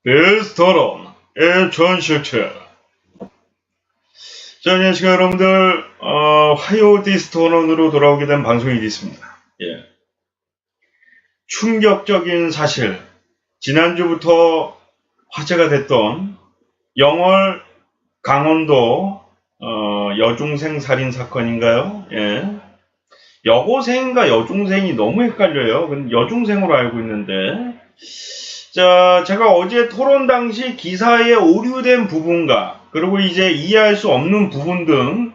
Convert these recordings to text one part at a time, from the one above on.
데스토론의 전실체. 자, 안녕하십니까 여러분들. 화요 디스토론으로 돌아오게 된 방송이 있습니다. 예. 충격적인 사실, 지난주부터 화제가 됐던 영월 강원도 여중생 살인 사건인가요? 예. 여고생인가 여중생이 너무 헷갈려요. 여중생으로 알고 있는데, 자, 제가 어제 토론 당시 기사에 오류된 부분과 그리고 이제 이해할 수 없는 부분 등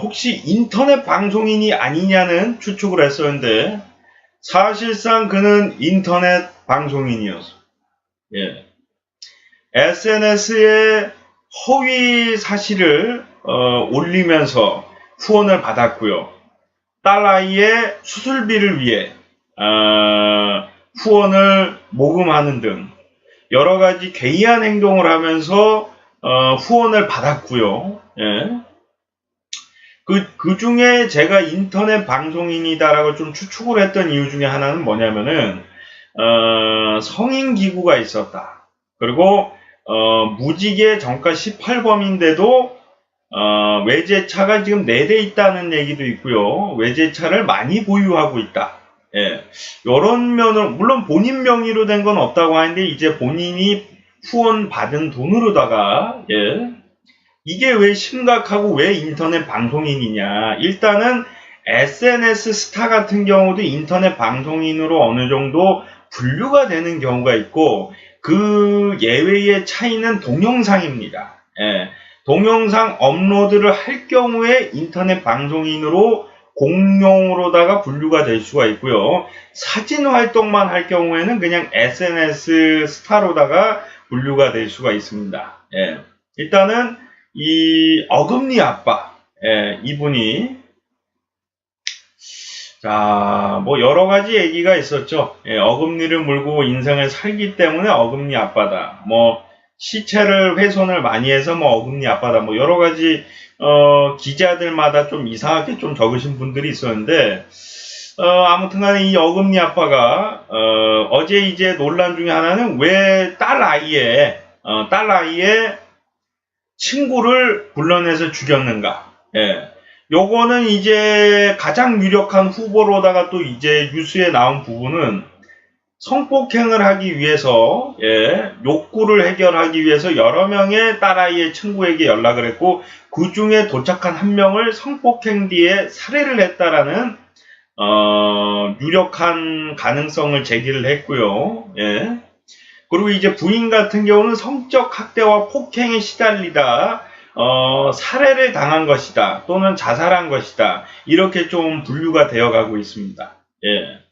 혹시 인터넷 방송인이 아니냐는 추측을 했었는데, 사실상 그는 인터넷 방송인이었어. 예. SNS에 허위 사실을 올리면서 후원을 받았고요. 딸아이의 수술비를 위해 후원을 모금하는 등 여러가지 괴이한 행동을 하면서 후원을 받았고요. 예. 그 중에 제가 인터넷 방송인이다라고 좀 추측을 했던 이유 중에 하나는 뭐냐면은 성인 기구가 있었다. 그리고 무직의 정가 18범인데도 외제차가 지금 4대 있다는 얘기도 있고요. 외제차를 많이 보유하고 있다. 예. 요런 면을, 물론 본인 명의로 된 건 없다고 하는데, 이제 본인이 후원 받은 돈으로다가, 예. 이게 왜 심각하고 왜 인터넷 방송인이냐. 일단은 SNS 스타 같은 경우도 인터넷 방송인으로 어느 정도 분류가 되는 경우가 있고, 그 예외의 차이는 동영상입니다. 예. 동영상 업로드를 할 경우에 인터넷 방송인으로 공용으로다가 분류가 될 수가 있고요. 사진 활동만 할 경우에는 그냥 SNS 스타로다가 분류가 될 수가 있습니다. 예. 일단은 이 어금니 아빠, 예, 이분이 자, 뭐 여러 가지 얘기가 있었죠. 예, 어금니를 물고 인생을 살기 때문에 어금니 아빠다. 뭐 시체를 훼손을 많이 해서 뭐 어금니 아빠다. 뭐 여러 가지 기자들마다 좀 이상하게 좀 적으신 분들이 있었는데, 아무튼 간에 이 어금니 아빠가 어제 이제 논란 중에 하나는 왜 딸아이의 친구를 불러내서 죽였는가. 예. 요거는 이제 가장 유력한 후보로다가 또 이제 뉴스에 나온 부분은 성폭행을 하기 위해서, 예, 욕구를 해결하기 위해서 여러 명의 딸아이의 친구에게 연락을 했고, 그 중에 도착한 한 명을 성폭행 뒤에 살해를 했다라는 유력한 가능성을 제기를 했고요. 예. 그리고 이제 부인 같은 경우는 성적 학대와 폭행에 시달리다 살해를 당한 것이다, 또는 자살한 것이다, 이렇게 좀 분류가 되어 가고 있습니다. 예.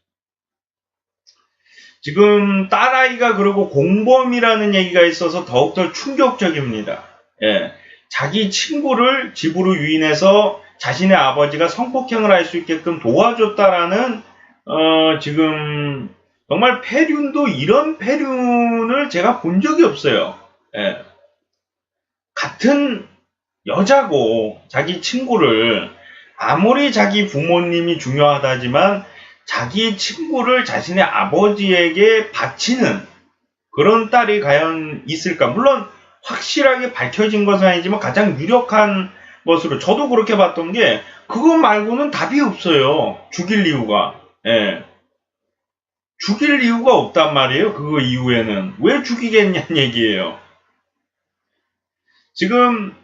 지금 딸아이가 그리고 공범이라는 얘기가 있어서 더욱더 충격적입니다. 예. 자기 친구를 집으로 유인해서 자신의 아버지가 성폭행을 할 수 있게끔 도와줬다라는 지금 정말 폐륜도 이런 폐륜을 제가 본 적이 없어요. 예. 같은 여자고 자기 친구를, 아무리 자기 부모님이 중요하다지만 자기 친구를 자신의 아버지에게 바치는 그런 딸이 과연 있을까? 물론 확실하게 밝혀진 것은 아니지만 가장 유력한 것으로 저도 그렇게 봤던 게, 그거 말고는 답이 없어요. 죽일 이유가. 예. 죽일 이유가 없단 말이에요. 그거 이후에는. 왜 죽이겠냐는 얘기예요. 지금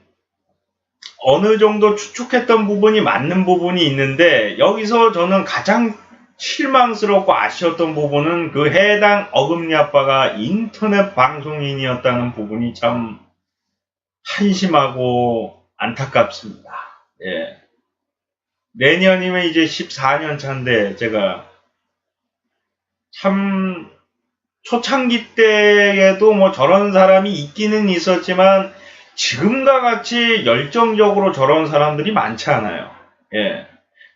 어느 정도 추측했던 부분이 맞는 부분이 있는데, 여기서 저는 가장 실망스럽고 아쉬웠던 부분은 그 해당 어금니 아빠가 인터넷 방송인이었다는 부분이 참 한심하고 안타깝습니다. 예. 내년이면 이제 14년 차인데, 제가 참 초창기 때에도 뭐 저런 사람이 있기는 있었지만 지금과 같이 열정적으로 저런 사람들이 많지 않아요. 예.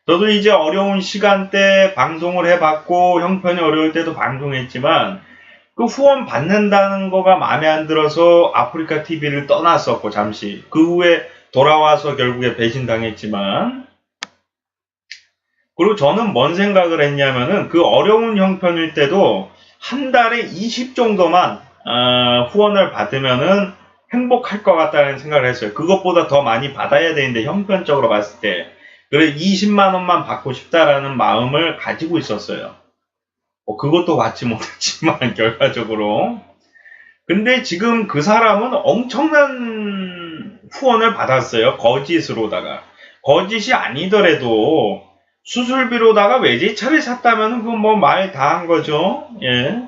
저도 이제 어려운 시간대 방송을 해봤고, 형편이 어려울 때도 방송했지만, 그 후원 받는다는 거가 마음에 안 들어서 아프리카 TV를 떠났었고, 잠시. 그 후에 돌아와서 결국에 배신당했지만, 그리고 저는 뭔 생각을 했냐면은, 그 어려운 형편일 때도 한 달에 20 정도만 후원을 받으면은 행복할 것 같다는 생각을 했어요. 그것보다 더 많이 받아야 되는데 형편적으로 봤을 때 그래 20만 원만 받고 싶다라는 마음을 가지고 있었어요. 그것도 받지 못했지만 결과적으로. 근데 지금 그 사람은 엄청난 후원을 받았어요. 거짓으로다가. 거짓이 아니더라도 수술비로다가 외제차를 샀다면 그건 뭐 말 다 한 거죠. 예.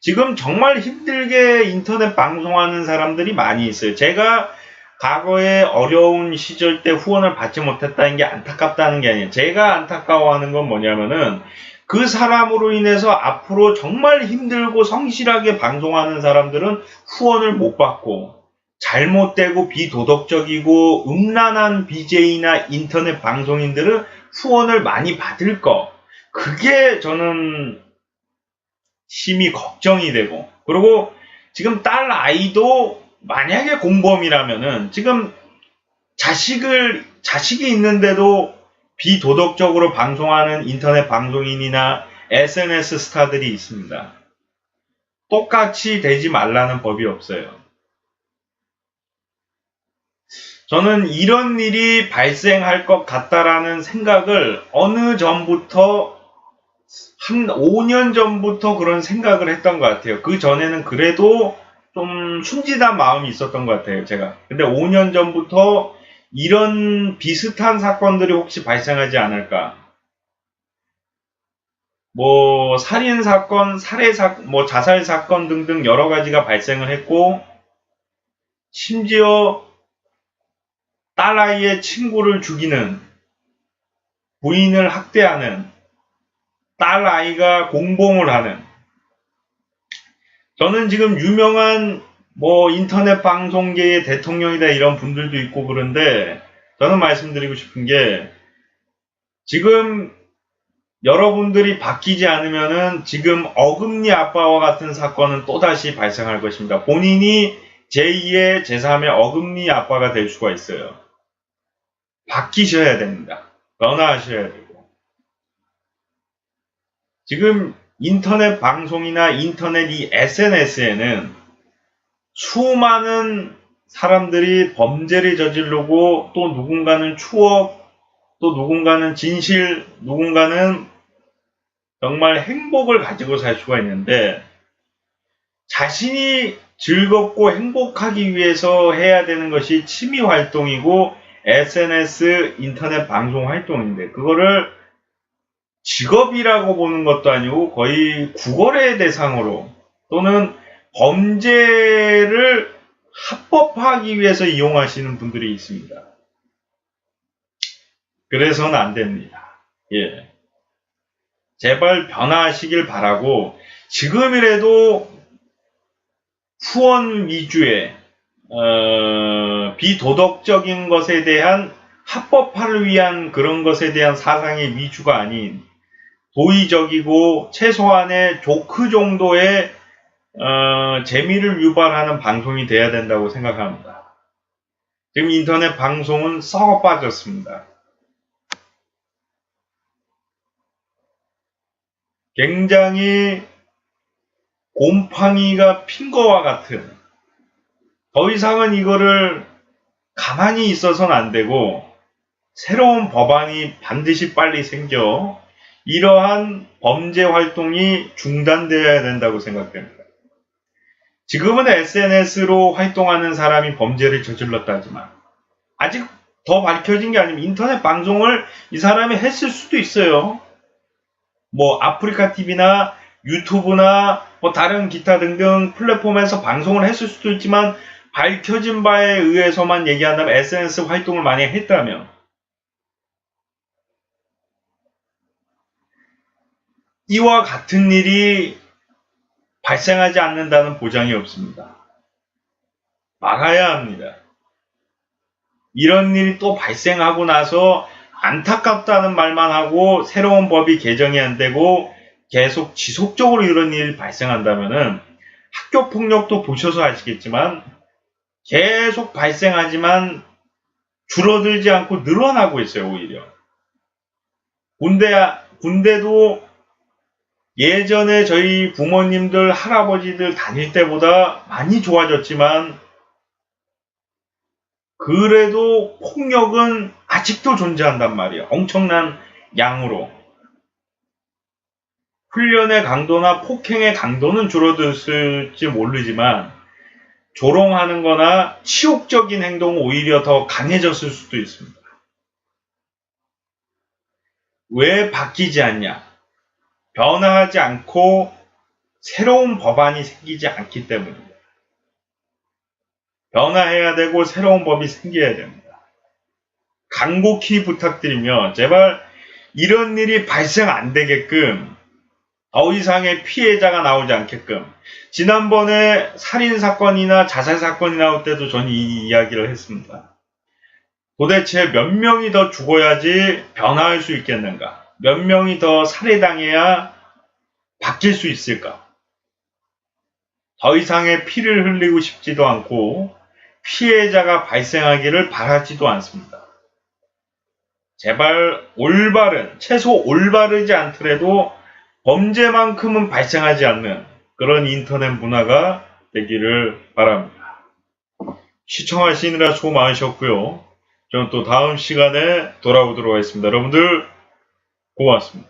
지금 정말 힘들게 인터넷 방송하는 사람들이 많이 있어요. 제가 과거에 어려운 시절 때 후원을 받지 못했다는 게 안타깝다는 게 아니에요. 제가 안타까워하는 건 뭐냐면은 그 사람으로 인해서 앞으로 정말 힘들고 성실하게 방송하는 사람들은 후원을 못 받고 잘못되고 비도덕적이고 음란한 BJ나 인터넷 방송인들은 후원을 많이 받을 거. 그게 저는 심히 걱정이 되고, 그리고 지금 딸 아이도 만약에 공범이라면은 지금 자식이 있는데도 비도덕적으로 방송하는 인터넷 방송인이나 SNS 스타들이 있습니다. 똑같이 되지 말라는 법이 없어요. 저는 이런 일이 발생할 것 같다라는 생각을 어느 전부터 한 5년 전부터 그런 생각을 했던 것 같아요. 그 전에는 그래도 좀 순진한 마음이 있었던 것 같아요, 제가. 근데 5년 전부터 이런 비슷한 사건들이 혹시 발생하지 않을까. 뭐, 살인사건, 살해사건, 뭐, 자살사건 등등 여러 가지가 발생을 했고, 심지어 딸아이의 친구를 죽이는, 부인을 학대하는, 딸아이가 공범을 하는, 저는 지금 유명한 뭐 인터넷 방송계의 대통령이다 이런 분들도 있고 그런데 저는 말씀드리고 싶은 게 지금 여러분들이 바뀌지 않으면은 지금 어금니 아빠와 같은 사건은 또다시 발생할 것입니다. 본인이 제2의 제3의 어금니 아빠가 될 수가 있어요. 바뀌셔야 됩니다. 변화하셔야 되고. 지금 인터넷 방송이나 인터넷 이 SNS에는 수많은 사람들이 범죄를 저지르고 또 누군가는 추억, 또 누군가는 진실, 누군가는 정말 행복을 가지고 살 수가 있는데 자신이 즐겁고 행복하기 위해서 해야 되는 것이 취미 활동이고 SNS 인터넷 방송 활동인데 그거를 직업이라고 보는 것도 아니고 거의 구걸의 대상으로 또는 범죄를 합법화하기 위해서 이용하시는 분들이 있습니다. 그래서는 안 됩니다. 예. 제발 변화하시길 바라고 지금이라도 후원 위주의 비도덕적인 것에 대한 합법화를 위한 그런 것에 대한 사상의 위주가 아닌 도의적이고 최소한의 조크 정도의 재미를 유발하는 방송이 돼야 된다고 생각합니다. 지금 인터넷 방송은 썩어 빠졌습니다. 굉장히 곰팡이가 핀 거와 같은 더 이상은 이거를 가만히 있어서는 안 되고 새로운 법안이 반드시 빨리 생겨 이러한 범죄 활동이 중단되어야 된다고 생각됩니다. 지금은 SNS로 활동하는 사람이 범죄를 저질렀다 하지만 아직 더 밝혀진 게 아니면 인터넷 방송을 이 사람이 했을 수도 있어요. 뭐 아프리카 TV나 유튜브나 뭐 다른 기타 등등 플랫폼에서 방송을 했을 수도 있지만 밝혀진 바에 의해서만 얘기한다면 SNS 활동을 많이 했다면 이와 같은 일이 발생하지 않는다는 보장이 없습니다. 막아야 합니다. 이런 일이 또 발생하고 나서 안타깝다는 말만 하고 새로운 법이 개정이 안 되고 계속 지속적으로 이런 일이 발생한다면은 학교 폭력도 보셔서 아시겠지만 계속 발생하지만 줄어들지 않고 늘어나고 있어요, 오히려. 군대도 예전에 저희 부모님들, 할아버지들 다닐 때보다 많이 좋아졌지만 그래도 폭력은 아직도 존재한단 말이에요. 엄청난 양으로. 훈련의 강도나 폭행의 강도는 줄어들었을지 모르지만 조롱하는 거나 치욕적인 행동은 오히려 더 강해졌을 수도 있습니다. 왜 바뀌지 않냐? 변화하지 않고 새로운 법안이 생기지 않기 때문입니다. 변화해야 되고 새로운 법이 생겨야 됩니다. 간곡히 부탁드리며 제발 이런 일이 발생 안 되게끔 더 이상의 피해자가 나오지 않게끔 지난번에 살인사건이나 자살사건이 나올 때도 저는 이 이야기를 했습니다. 도대체 몇 명이 더 죽어야지 변화할 수 있겠는가? 몇 명이 더 살해당해야 바뀔 수 있을까? 더 이상의 피를 흘리고 싶지도 않고 피해자가 발생하기를 바라지도 않습니다. 제발 최소 올바르지 않더라도 범죄만큼은 발생하지 않는 그런 인터넷 문화가 되기를 바랍니다. 시청하시느라 수고 많으셨고요. 저는 또 다음 시간에 돌아오도록 하겠습니다. 여러분들 고맙습니다.